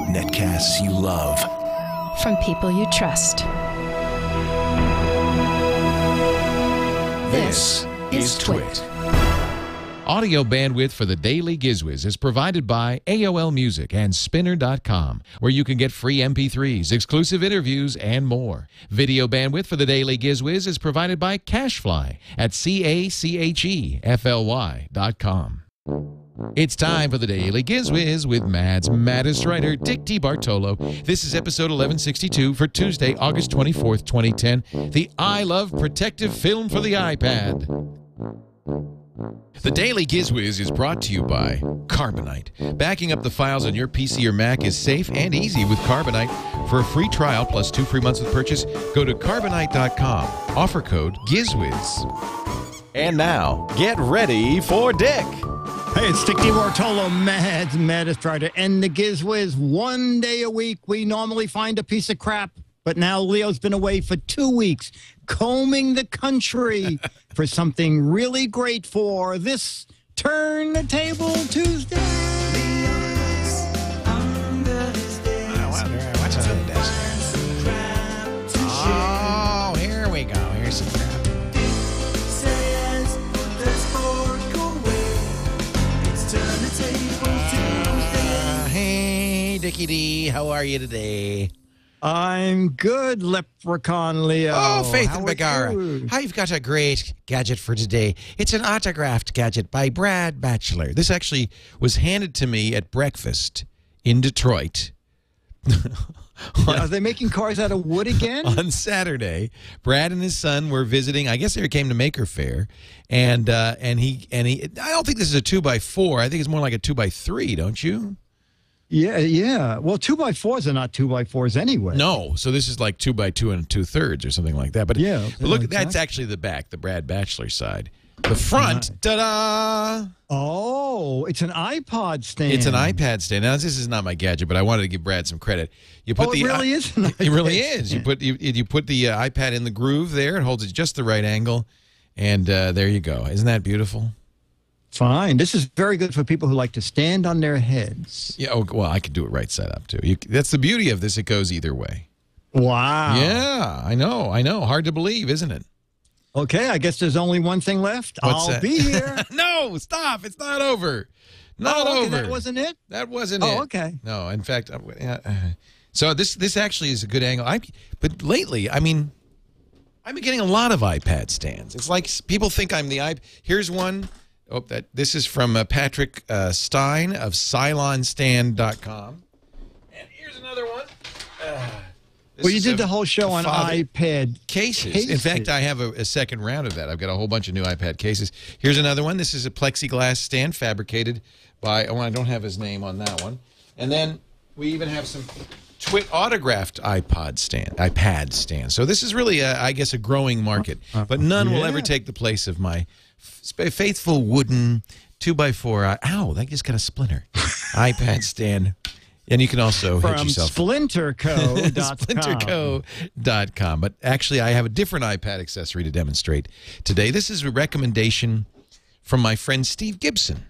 Netcasts you love. From people you trust. This is TWiT. Audio bandwidth for the Daily Giz Wiz is provided by AOL Music and Spinner.com, where you can get free MP3s, exclusive interviews, and more. Video bandwidth for the Daily Giz Wiz is provided by CacheFly at CacheFly.com. It's time for the Daily Giz Wiz with Mad's maddest writer, Dick DeBartolo. This is episode 1162 for Tuesday, August 24th, 2010. The iLuv protective film for the iPad. The Daily Giz Wiz is brought to you by Carbonite. Backing up the files on your PC or Mac is safe and easy with Carbonite. For a free trial plus 2 free months with purchase, go to Carbonite.com. Offer code GizWiz. And now, get ready for Dick. Hey, it's Dick DeBartolo, Mad's maddest writer, and the Giz Wiz. One day a week, we normally find a piece of crap, but now Leo's been away for 2 weeks, combing the country for something really great for this Turn the Table Tuesday. Oh, here we go. Here's some crap. Hey, Dickie D, how are you today? I'm good, Leprechaun Leo. Oh, Faith How and are Bagara. you? I've got a great gadget for today. It's an autographed gadget by Brad Batchelor. This actually was handed to me at breakfast in Detroit. Are they making cars out of wood again? On Saturday, Brad and his son were visiting. I guess they came to Maker Faire, and he. I don't think this is a 2x4. I think it's more like a 2x3. Don't you? Yeah. Well, 2x4s are not 2x4s anyway. No. So this is like 2x2 and 2/3 or something like that. But Yeah, but look, exactly. that's actually the back, the Brad Batchelor side. The front, ta-da! Oh, it's an iPod stand. It's an iPad stand. Now, this is not my gadget, but I wanted to give Brad some credit. You put it really is an It really iPad is. You stand. put the iPad in the groove there. It holds it just the right angle, and there you go. Isn't that beautiful? Fine. This is very good for people who like to stand on their heads. Yeah. Oh, well, I could do it right side up too. That's the beauty of this. It goes either way. Wow. Yeah, I know. Hard to believe, isn't it? Okay, I guess there's only one thing left. What's I'll that? be here. No, stop. It's not over. Not okay, over. that wasn't it? That wasn't it. Oh, okay. No, in fact, so this actually is a good angle. But lately, I mean, I've been getting a lot of iPad stands. It's like people think I'm the iPad. Here's one. Oh, this is from Patrick Stein of CylonStand.com. And here's another one. Well, you did the whole show on iPad cases. In fact, I have a second round of that. I've got a whole bunch of new iPad cases. Here's another one. This is a plexiglass stand fabricated by, oh, I don't have his name on that one. And then we even have some TWiT autographed iPad stand. So this is really, I guess, a growing market. But none will ever take the place of my faithful wooden 2x4. Ow, that just got a splinter. iPad stand. And you can also hit yourself. Splinterco.com. Splinterco.com. But actually, I have a different iPad accessory to demonstrate today. This is a recommendation from my friend Steve Gibson.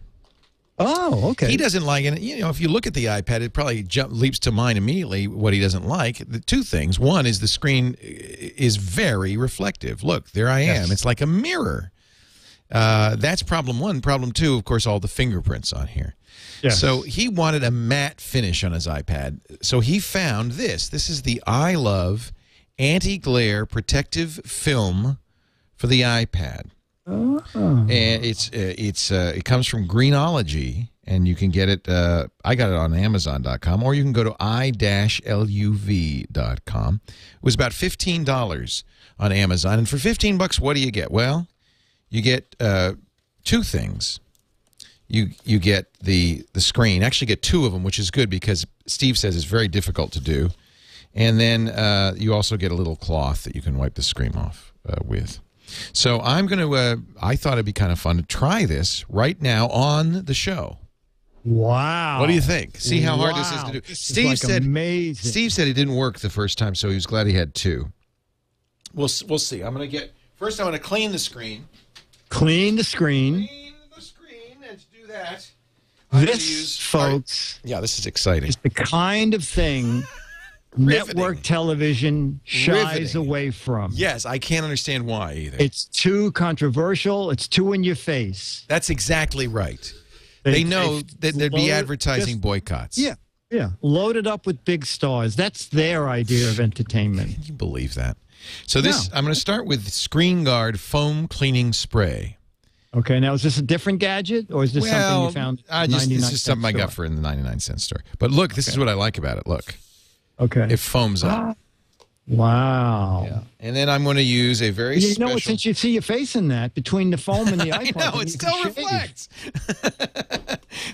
Oh, okay. He doesn't like it. You know, if you look at the iPad, it probably leaps to mind immediately what he doesn't like. The two things. One is the screen is very reflective. Look, there I am. Yes. It's like a mirror. That's problem one. Problem two, of course, all the fingerprints on here. Yes. So he wanted a matte finish on his iPad. So he found this. This is the iLuv anti-glare protective film for the iPad. Oh. And it comes from Greenology, and you can get it. I got it on Amazon.com, or you can go to i-luv.com. It was about $15 on Amazon, and for $15, what do you get? Well, you get two things. You get the screen. Actually, get two of them, which is good because Steve says it's very difficult to do. And then you also get a little cloth that you can wipe the screen off with. So I'm going to. I thought it'd be kind of fun to try this right now on the show. Wow. What do you think? See how hard this is to do. Steve said amazing. Steve said it didn't work the first time, so he was glad he had two. We'll see. I'm going to get first. I'm going to clean the screen. Clean the screen. Clean the screen. Let's do that. This, folks, yeah, this is exciting. is the kind of thing network television shies away from. Yes, I can't understand why either. It's too controversial. It's too in your face. That's exactly right. They know that there'd be advertising boycotts. Yeah, yeah. Loaded up with big stars. That's their idea of entertainment. Can you believe that? So this, I'm going to start with Screen Guard Foam Cleaning Spray. Okay, now is this a different gadget, or is this something you found? This is something I got for in the 99-cent store. But look, this is what I like about it. Look. Okay. It foams up. Wow. Yeah. And then I'm going to use a very special... You know, since you see your face in that, between the foam and the iPad... I know, it still reflects.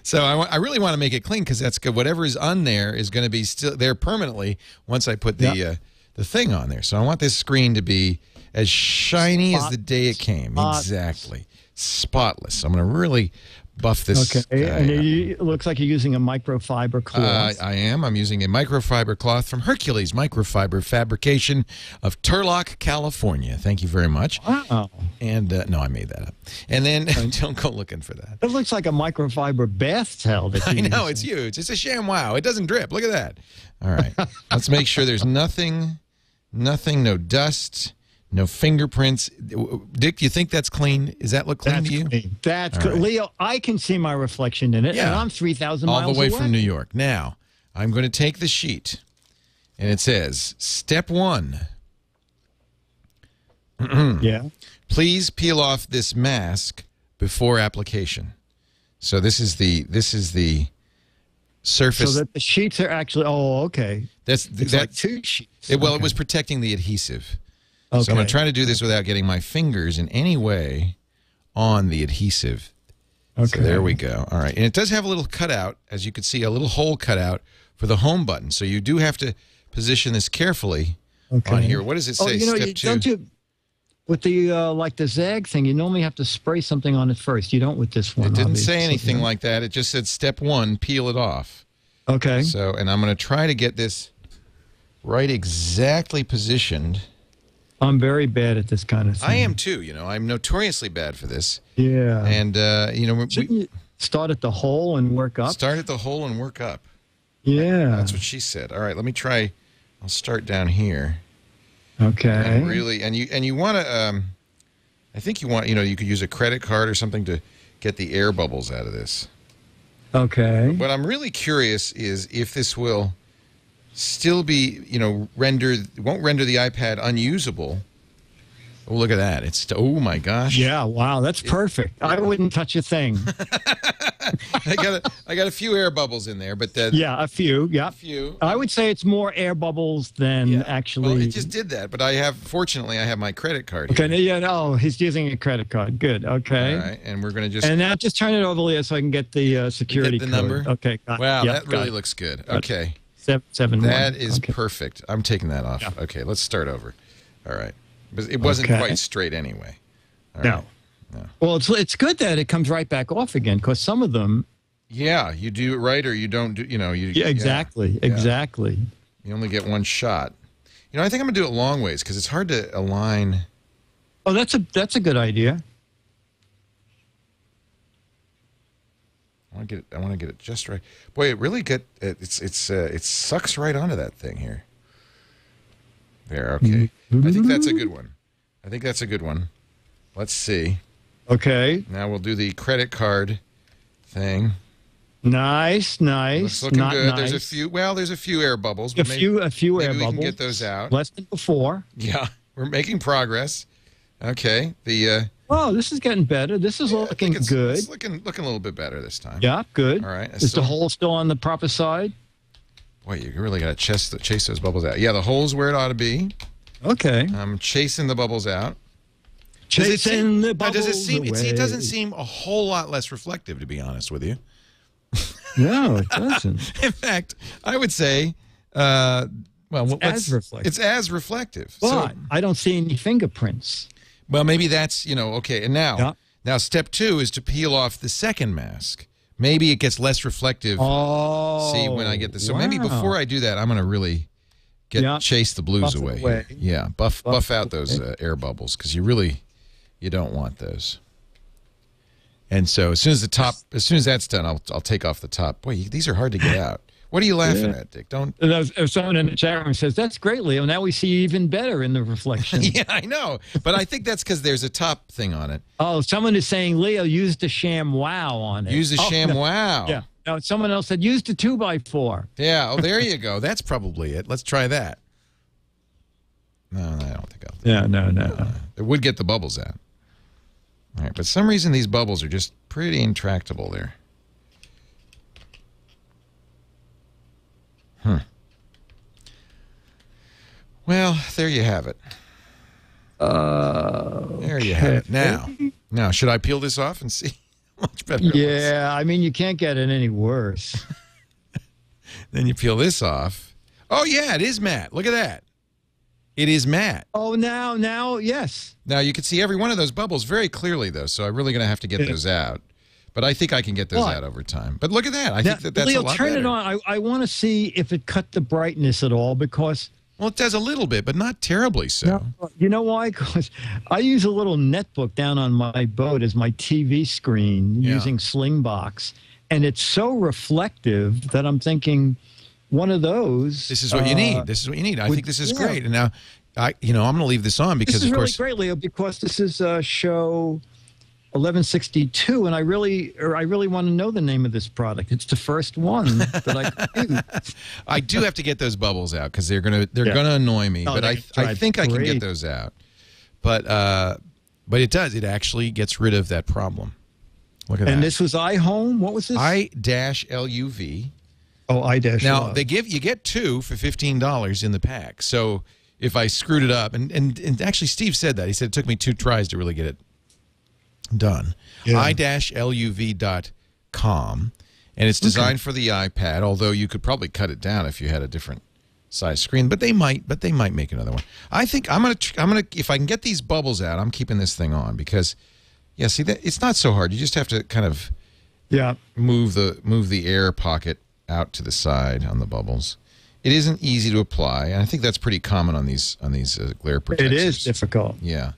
So I really want to make it clean because that's good. Whatever is on there is going to be still there permanently once I put the thing on there. So I want this screen to be as shiny as the day it came. Exactly. Spotless. I'm going to really buff this. Okay, and it looks like you're using a microfiber cloth. I am. I'm using a microfiber cloth from Hercules Microfiber Fabrication of Turlock, California. Thank you very much. Wow. And no, I made that up. And then don't go looking for that. It looks like a microfiber bath towel. That I know, it's huge. It's a ShamWow. It doesn't drip. Look at that. All right. Let's make sure there's nothing, no dust, no fingerprints. Dick, do you think that's clean? Does that look clean to you? Clean. That's good. Right. Leo, I can see my reflection in it, and I'm 3,000 miles away. All the way from New York. Now, I'm going to take the sheet, and it says, Step 1. Yeah. Please peel off this mask before application. So this is the surface. So that the sheets are actually, okay. That's like 2 sheets. It was protecting the adhesive. Okay. So I'm going to try to do this without getting my fingers in any way on the adhesive. Okay. So there we go. All right. And it does have a little cutout, as you can see, a little hole cut out for the home button. So you do have to position this carefully on here. What does it say? Step 2? Don't you, with the, like the zag thing, you normally have to spray something on it first. You don't with this one. It didn't say anything like that. It just said Step 1, peel it off. Okay. So, and I'm going to try to get this right exactly positioned. I'm very bad at this kind of thing. I am too. You know, I'm notoriously bad for this. Yeah. And you know, you start at the hole and work up. Start at the hole and work up. Yeah. That's what she said. All right, let me try. I'll start down here. Okay. And really, and you want to. I think you want. You know, you could use a credit card or something to get the air bubbles out of this. Okay. What I'm really curious is if this will still be, you know, won't render the iPad unusable. Oh, look at that. It's, oh my gosh. Yeah, wow, that's perfect. I wouldn't touch a thing. I got a few air bubbles in there, but yeah, a few, yeah. A few. I would say it's more air bubbles than actually. Well, it just did that, but fortunately, I have my credit card here. Okay, yeah, no, he's using a credit card. Good, okay. All right, and we're going to just. And now just turn it over, Leah, so I can get the security code. Number? Okay, wow, that really looks good. Okay. 7-1. That is perfect. I'm taking that off. Yeah. Okay, let's start over. All right. But it wasn't quite straight anyway. No. Well, it's good that it comes right back off again, because some of them. Yeah, you do it right or you don't do. You know, Yeah, exactly. Exactly. You only get one shot. You know, I think I'm gonna do it long ways because it's hard to align. Oh, that's a good idea. I want to get it just right. Boy, it really it sucks right onto that thing here. There, okay. I think that's a good one. Let's see. Okay. Now we'll do the credit card thing. Nice. Looks looking good. Nice. There's a few air bubbles. A few air bubbles. We can get those out. Less than before. Yeah, we're making progress. Okay. Oh, this is getting better. This is looking good. It's looking a little bit better this time. Yeah, good. All right. Is the hole still on the proper side? Boy, you really got to chase those bubbles out. Yeah, the hole's where it ought to be. Okay. I'm chasing the bubbles out. Chasing the bubbles away. It doesn't seem a whole lot less reflective, to be honest with you. No, it doesn't. In fact, I would say, it's as reflective. But so, I don't see any fingerprints. Well, maybe that's, okay. And now step 2 is to peel off the second mask. Maybe it gets less reflective. Oh, see, when I get this. So maybe before I do that, I'm going to really chase the blues away. Yeah, buff out those air bubbles because you don't want those. And so as soon as that's done, I'll take off the top. Boy, these are hard to get out. What are you laughing at, Dick? Don't. Someone in the chat room says, "That's great, Leo. Now we see even better in the reflection." Yeah, I know. But I think that's because there's a top thing on it. Oh, someone is saying, Leo, use the sham wow on it. Use the sham wow. Yeah. No, someone else said, use the 2x4. Yeah. Oh, there you go. That's probably it. Let's try that. No, I don't think I'll. Yeah, no. It would get the bubbles out. All right, but for some reason these bubbles are just pretty intractable there. Well, there you have it. There you have it. Now, should I peel this off and see how much better it looks? I mean, you can't get it any worse. Then you peel this off. Oh, yeah, it is matte. Look at that. It is matte. Oh, now, yes. Now, you can see every one of those bubbles very clearly, though, so I'm really going to have to get those out. But I think I can get those out over time. But look at that. I think that's Leo, a lot turn better. it on. I want to see if it cut the brightness at all, because... Well, it does a little bit, but not terribly so. No, you know why? Because I use a little netbook down on my boat as my TV screen using Slingbox, and it's so reflective that I'm thinking one of those. This is what you need. This is what you need. I think this is great. And now, I'm going to leave this on because, this is of course, really great, Leo, because this is show 1162, and I really want to know the name of this product. It's the first one that I could use. I do have to get those bubbles out because they're gonna annoy me. Oh, but I think I can get those out. But it does. It actually gets rid of that problem. Look at that. And this was iHome. What was this? I-LUV. Oh, I-LUV. Now you get 2 for $15 in the pack. So if I screwed it up, and actually Steve said that. He said it took me 2 tries to really get it done. I-LUV.com, and it's designed for the iPad, although you could probably cut it down if you had a different size screen, but they might make another one. I think I'm going to if I can get these bubbles out, I'm keeping this thing on because see that it's not so hard. You just have to kind of move the air pocket out to the side on the bubbles. It isn't easy to apply, and I think that's pretty common on these glare protectors. It is difficult. Yeah.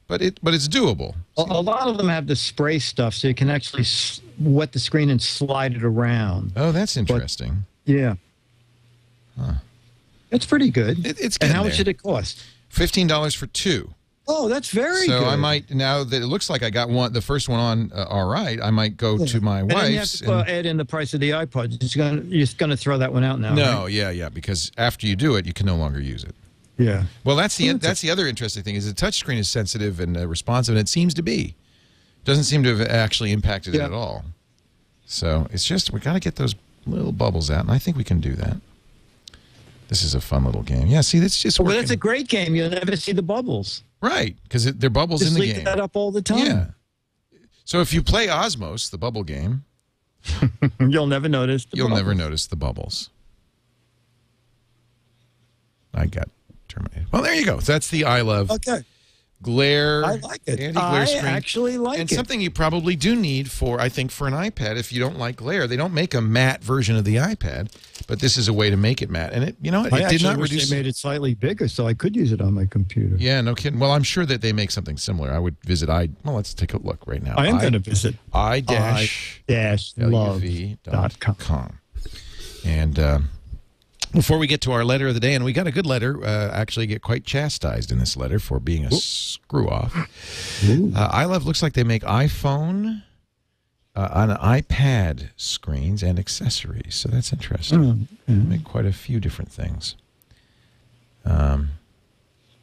But it's doable. A lot of them have the spray stuff, so you can actually wet the screen and slide it around. Oh, that's interesting. But, yeah. Huh. It's pretty good. It's good. And how there. much did it cost? $15 for 2. Oh, that's very good. So I might, now that it looks like I got the first one on all right, I might go to my wife's. And you have to add in the price of the iPod. You're just going to throw that one out now, No, right? yeah, because after you do it, you can no longer use it. Yeah. Well, that's the other interesting thing is the touchscreen is sensitive and responsive, and it seems to be. Doesn't seem to have actually impacted it at all. So it's just we got to get those little bubbles out, and I think we can do that. This is a fun little game. Yeah, see, that's just working. Well, that's a great game. You'll never see the bubbles. Right, because they're bubbles in the game. Just leave that up all the time. Yeah. So if you play Osmos, the bubble game, you'll never notice the you'll bubbles. never notice the bubbles. I got terminated. Well, there you go. So that's the iLuv glare. I like it. Anti-glare screen. I actually like it. And something you probably do need for, I think, for an iPad if you don't like glare. They don't make a matte version of the iPad, but this is a way to make it matte. And it did not reduce. They made it slightly bigger so I could use it on my computer. Yeah, no kidding. Well, I'm sure that they make something similar. I would visit well, let's take a look right now. I am going to visit i-love.com. And before we get to our letter of the day, and we got a good letter, actually get quite chastised in this letter for being a screw-off. iLuv looks like they make iPhone and iPad screens and accessories, so that's interesting. They make quite a few different things.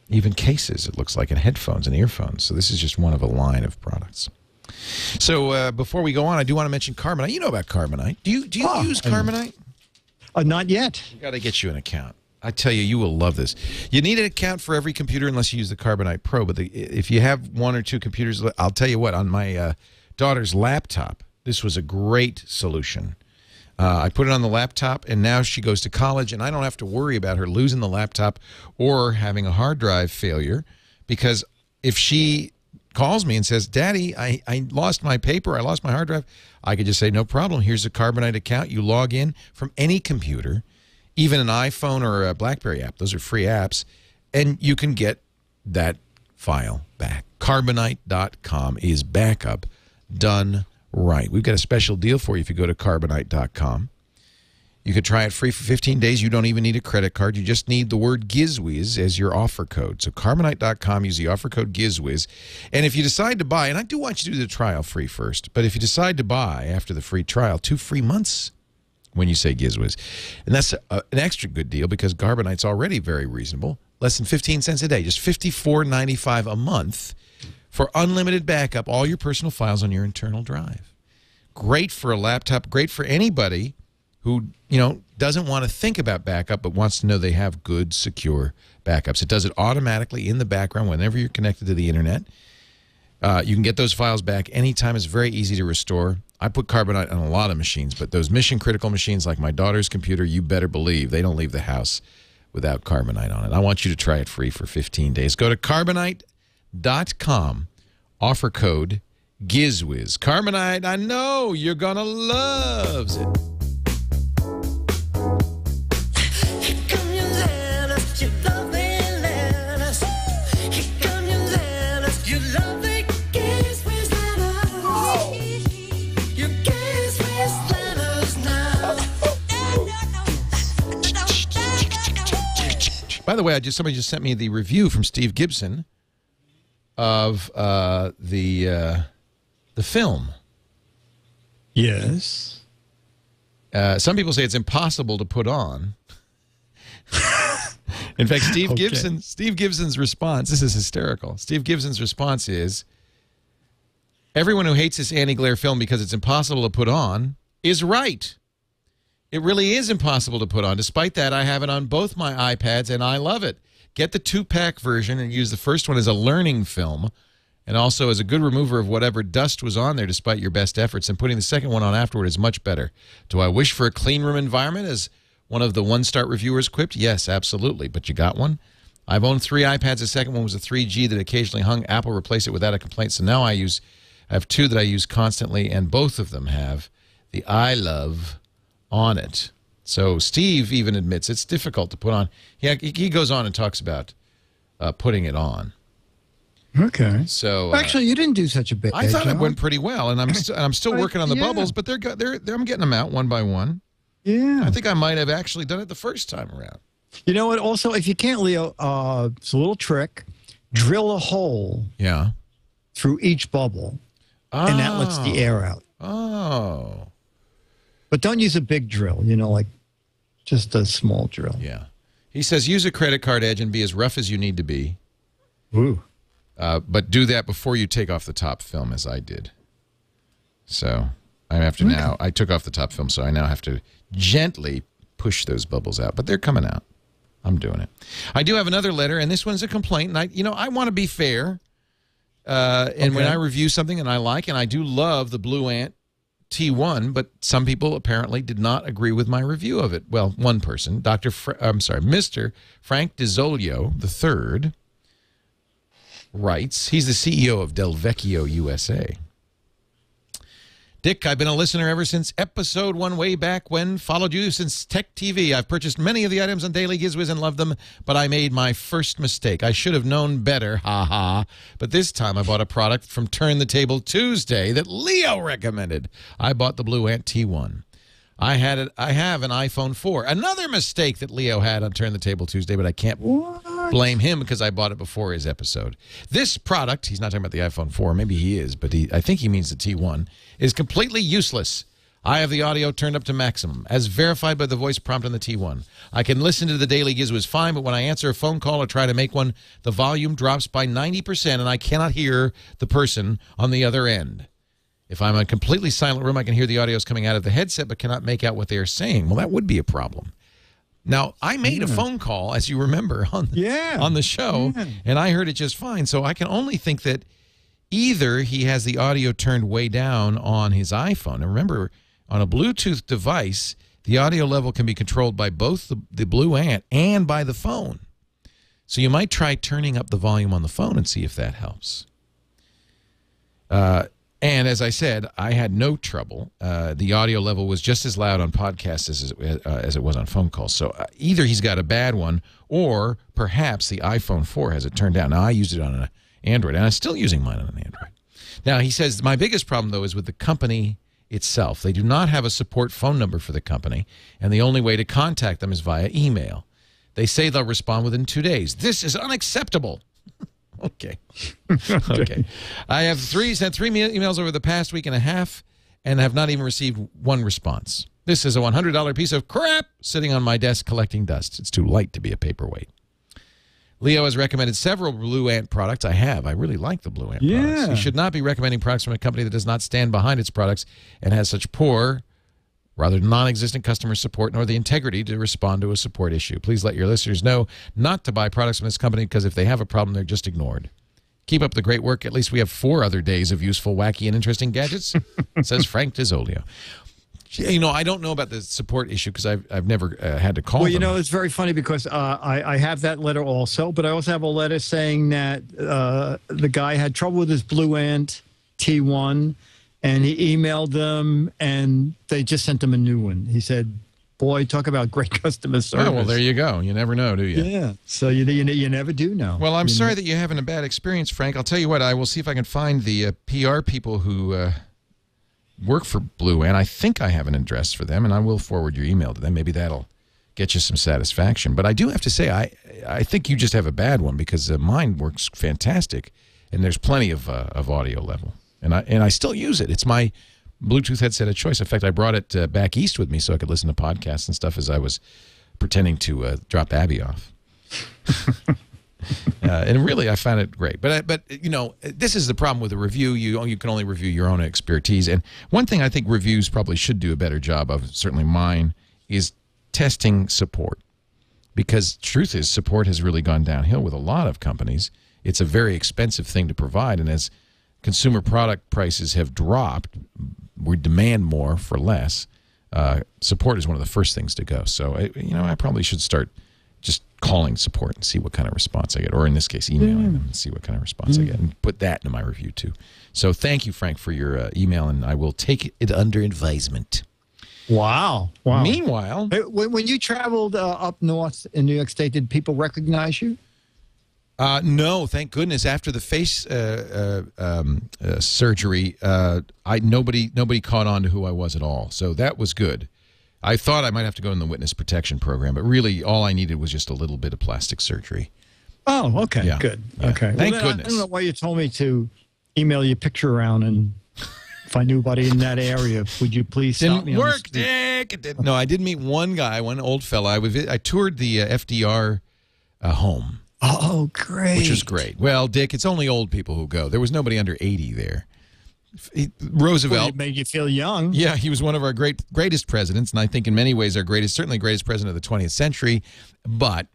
Even cases, it looks like, and headphones and earphones. So this is just one of a line of products. So before we go on, I do want to mention Carbonite. You know about Carbonite. Do you use Carbonite? Not yet. We've got to get you an account. I tell you, you will love this. You need an account for every computer unless you use the Carbonite Pro. But if you have 1 or 2 computers, I'll tell you what, on my daughter's laptop, this was a great solution. I put it on the laptop, and now she goes to college, and I don't have to worry about her losing the laptop or having a hard drive failure, because if she calls me and says, Daddy, I lost my paper, I lost my hard drive, I could just say, no problem, here's a Carbonite account. You log in from any computer, even an iPhone or a BlackBerry app. Those are free apps, and you can get that file back. Carbonite.com is backup done right. We've got a special deal for you if you go to Carbonite.com. You could try it free for 15 days. You don't even need a credit card. You just need the word GizWiz as your offer code. So Carbonite.com, use the offer code GizWiz. And if you decide to buy, and I do want you to do the trial free first, but if you decide to buy after the free trial, 2 free months when you say GizWiz. And that's an extra good deal because Carbonite's already very reasonable. Less than 15 cents a day, just $54.95 a month for unlimited backup, all your personal files on your internal drive. Great for a laptop, great for anybody who, doesn't want to think about backup but wants to know they have good, secure backups. It does it automatically in the background whenever you're connected to the internet. You can get those files back anytime. It's very easy to restore. I put Carbonite on a lot of machines, but those mission-critical machines like my daughter's computer, you better believe they don't leave the house without Carbonite on it. I want you to try it free for 15 days. Go to Carbonite.com, offer code GizWiz. Carbonite, I know you're going to love it. By the way, somebody just sent me the review from Steve Gibson of the film. Yes. Some people say it's impossible to put on. In fact, Steve Gibson's response, this is hysterical. Steve Gibson's response is, everyone who hates this anti-glare film because it's impossible to put on is right. It really is impossible to put on. Despite that, I have it on both my iPads, and I love it. Get the 2-pack version and use the first one as a learning film and also as a good remover of whatever dust was on there despite your best efforts, and putting the second one on afterward is much better. Do I wish for a clean room environment, as one of the one-star reviewers quipped? Yes, absolutely. But you got one? I've owned 3 iPads. The second one was a 3G that occasionally hung. Apple replaced it without a complaint, so now I have 2 that I use constantly, and both of them have the iLuv on it. So Steve even admits it's difficult to put on. He goes on and talks about putting it on. Okay. So actually, you didn't do such a bad job. I thought it went pretty well, and I'm still working on the bubbles, but I'm getting them out one by one. Yeah. I think I might have actually done it the first time around. You know what? Also, if you can't, Leo, it's a little trick. Drill a hole. Yeah. Through each bubble, and that lets the air out. Oh. But don't use a big drill, like just a small drill. Yeah. He says use a credit card edge and be as rough as you need to be. Ooh. But do that before you take off the top film, as I did. So I have to now, I took off the top film, so I now have to gently push those bubbles out. But they're coming out. I'm doing it. I do have another letter, and this one's a complaint. And I want to be fair. And when I review something and I like, and I do love the Blue Ant T1, but some people apparently did not agree with my review of it. Well, one person, Mr. Frank DeZolio III, writes, he's the CEO of Del Vecchio USA. Dick, I've been a listener ever since episode 1 way back when. Followed you since Tech TV. I've purchased many of the items on Daily GizWiz and loved them, but I made my first mistake. I should have known better, ha. But this time I bought a product from Turn the Table Tuesday that Leo recommended. I bought the Blue Ant T1. I have an iPhone 4. Another mistake that Leo had on Turn the Table Tuesday, but I can't blame him because I bought it before his episode. This product, he's not talking about the iPhone 4, maybe he is, but I think he means the T1, is completely useless. I have the audio turned up to maximum, as verified by the voice prompt on the T1. I can listen to the Daily GizWiz fine, but when I answer a phone call or try to make one, the volume drops by 90% and I cannot hear the person on the other end. If I'm in a completely silent room, I can hear the audios coming out of the headset, but cannot make out what they are saying. Well, that would be a problem. Now, I made a phone call, as you remember, on the show, and I heard it just fine. So I can only think that either he has the audio turned way down on his iPhone. And remember, on a Bluetooth device, the audio level can be controlled by both the Blue Ant and by the phone. So you might try turning up the volume on the phone and see if that helps. And as I said, I had no trouble. The audio level was just as loud on podcasts as it was on phone calls. So either he's got a bad one, or perhaps the iPhone 4 has it turned down. Now, I used it on an Android, and I'm still using mine on an Android. Now, he says, my biggest problem, though, is with the company itself. They do not have a support phone number for the company, and the only way to contact them is via email. They say they'll respond within 2 days. This is unacceptable. Okay. Okay. I have sent three emails over the past week and a half and have not even received one response. This is a $100 piece of crap sitting on my desk collecting dust. It's too light to be a paperweight. Leo has recommended several Blue Ant products. I have. I really like the Blue Ant products. He should not be recommending products from a company that does not stand behind its products and has such poor, rather non-existent customer support, nor the integrity to respond to a support issue. Please let your listeners know not to buy products from this company because if they have a problem, they're just ignored. Keep up the great work. At least we have 4 other days of useful, wacky, and interesting gadgets, says Frank DeZolio. You know, I don't know about the support issue because I've never had to call them. Well, you know, it's very funny because I have that letter also, but I also have a letter saying that the guy had trouble with his Blue Ant T1, and he emailed them, and they just sent him a new one. He said, boy, talk about great customer service. Oh, well, there you go. You never know, do you? Yeah, so you never do know. Well, I'm sorry that you're having a bad experience, Frank. I'll tell you what, I will see if I can find the PR people who work for Blue Ant. I think I have an address for them, and I will forward your email to them. Maybe that'll get you some satisfaction. But I do have to say, I think you just have a bad one because mine works fantastic, and there's plenty of audio level. And I still use it. It's my Bluetooth headset of choice. In fact, I brought it back east with me so I could listen to podcasts and stuff as I was pretending to drop Abby off. And really, I found it great. But you know, this is the problem with a review. You can only review your own expertise. And one thing I think reviews probably should do a better job of, certainly mine, is testing support. Because truth is, support has really gone downhill with a lot of companies. It's a very expensive thing to provide. And as consumer product prices have dropped, we demand more for less. Support is one of the first things to go. So, you know, I probably should start just calling support and see what kind of response I get, or in this case, emailing them and see what kind of response I get, and put that into my review too. So thank you, Frank, for your email, and I will take it under advisement. Wow. Wow. Meanwhile, when you traveled up north in New York State, did people recognize you? No, thank goodness. After the face surgery, nobody caught on to who I was at all. So that was good. I thought I might have to go in the witness protection program, but really all I needed was just a little bit of plastic surgery. Oh, okay, yeah. Good. Yeah. Okay, Thank well, goodness. I don't know why you told me to email your picture around, and if I knew anybody in that area, would you please stop me? Didn't work, Dick. It didn't. No, I did meet one guy, one old fella. I toured the FDR home. Oh, great. Which was great. Well, Dick, it's only old people who go. There was nobody under 80 there. Roosevelt. Well, it made you feel young. Yeah, he was one of our greatest presidents, and I think in many ways our certainly greatest president of the 20th century. But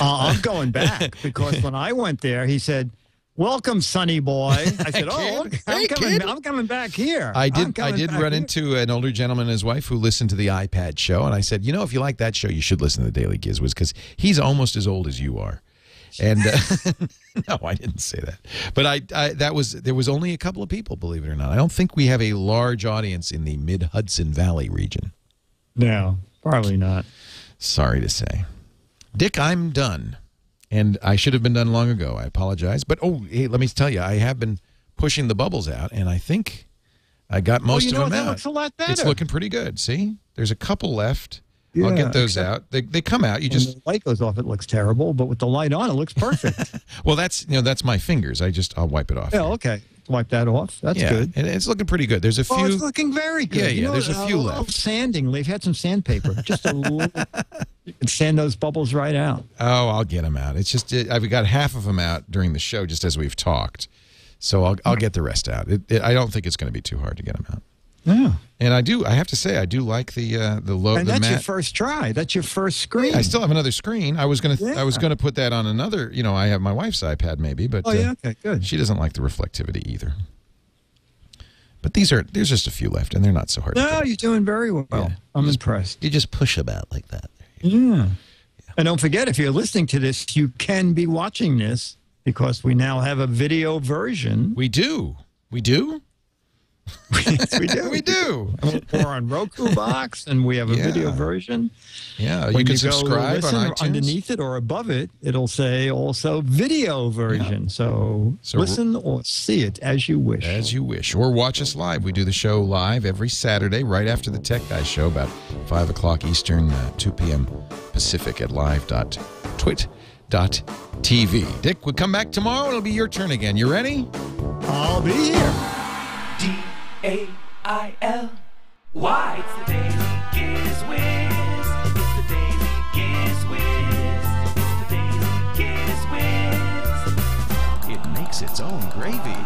I'm going back because when I went there, he said, "Welcome, sonny boy." I said, "Oh, okay, I'm coming back here." I did run into an older gentleman and his wife who listened to the iPad show, and I said, "You know, if you like that show, you should listen to the Daily GizWiz because he's almost as old as you are." And no, I didn't say that. But there was only a couple of people, believe it or not. I don't think we have a large audience in the mid-Hudson Valley region. No, probably not. Sorry to say. Dick, I'm done. And I should have been done long ago. I apologize. But, oh, hey, let me tell you, I have been pushing the bubbles out, and I think I got most of them that out. Looks a lot better. It's looking pretty good. See? There's a couple left. Yeah, I'll get those out. They come out. You just when the light goes off, it looks terrible, but with the light on, it looks perfect. Well, that's my fingers. I'll wipe it off. Yeah, okay. Wipe that off. That's good. And it's looking pretty good. There's a few. Oh, it's looking very good. Yeah, there's a few left. Sanding. They've had some sandpaper. Just a little. You can sand those bubbles right out. Oh, I'll get them out. It's just I've got half of them out during the show, just as we've talked. So I'll get the rest out. I don't think it's going to be too hard to get them out. Yeah. And I have to say, I do like the low. And that's your first try. That's your first screen. I still have another screen. I was gonna put that on another. You know, I have my wife's iPad maybe, but okay, good. She doesn't like the reflectivity either. But there's just a few left, and they're not so hard. No, you're doing very well. Yeah. I'm impressed. You just push them out like that. Yeah. And don't forget, if you're listening to this, you can be watching this because we now have a video version. We do. We do. Yes, we do. We do. We're on Roku box, and we have a video version. Yeah, When you can go subscribe listen, on or iTunes. underneath it or above it, it'll say also video version. So listen or see it as you wish. As you wish. Or watch us live. We do the show live every Saturday right after the Tech Guy show, about 5 o'clock Eastern, 2 p.m. Pacific at live.twit.tv. Dick, we'll come back tomorrow. It'll be your turn again. You ready? I'll be here. DAILY. It's the Daily Giz Wiz. It's the Daily Giz Wiz. It's the Daily Giz Wiz. It makes its own gravy.